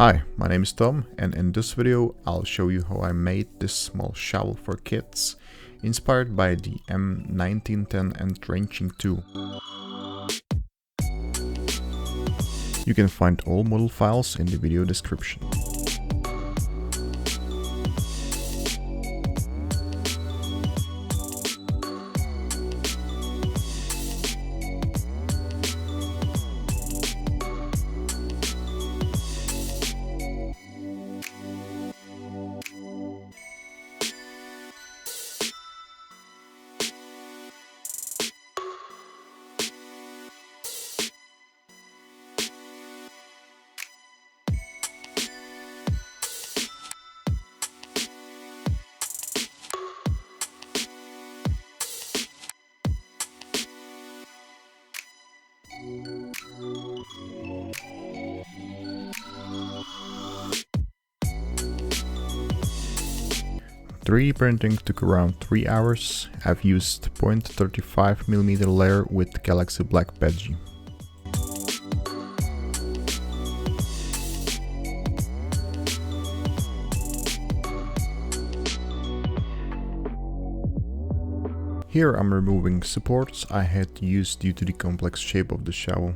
Hi, my name is Tom, and in this video I'll show you how I made this small shovel for kids, inspired by the M-1910 entrenching tool. You can find all model files in the video description. "3D printing took around 3 hours. I've used 0.35mm layer with Galaxy Black Bedgie. Here I'm removing supports I had to use due to the complex shape of the shovel.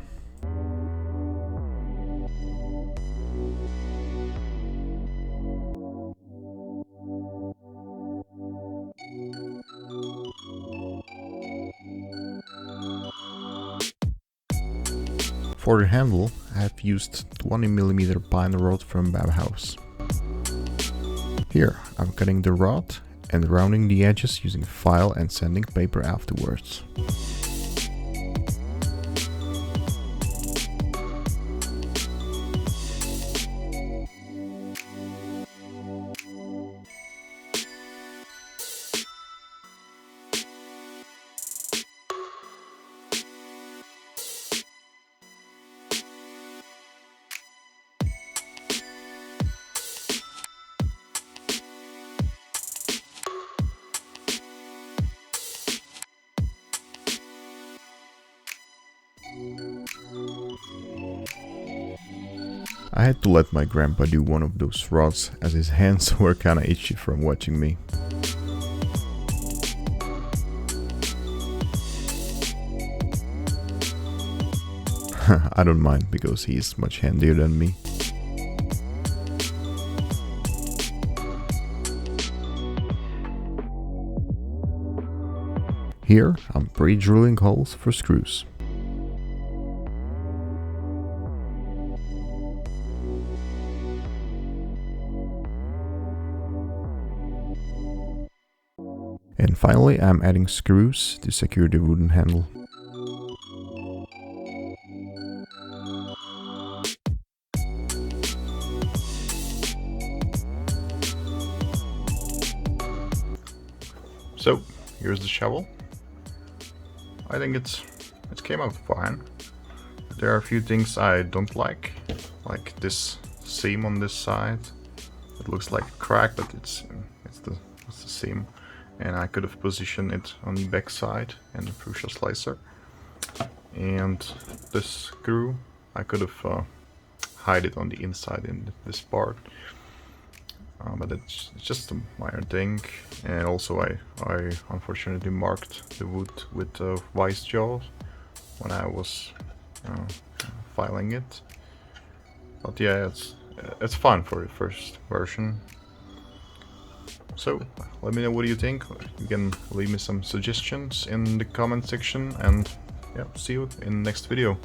For the handle, I have used 20mm pine rod from Bauhaus. Here I'm cutting the rod and rounding the edges using file and sanding paper afterwards. I had to let my grandpa do one of those rods as his hands were kinda itchy from watching me. I don't mind because he is much handier than me. Here I'm pre-drilling holes for screws. And finally I'm adding screws to secure the wooden handle. So here's the shovel. I think it came out fine. There are a few things I don't like this seam on this side. It looks like a crack, but it's the seam. And I could have positioned it on the back side and the fuchsia slicer. And this screw, I could have hide it on the inside in this part. But it's just a minor thing. And also I unfortunately marked the wood with vice jaws when I was filing it. But yeah, it's fine for the first version. So let me know what you think. You can leave me some suggestions in the comment section, and yeah, see you in the next video.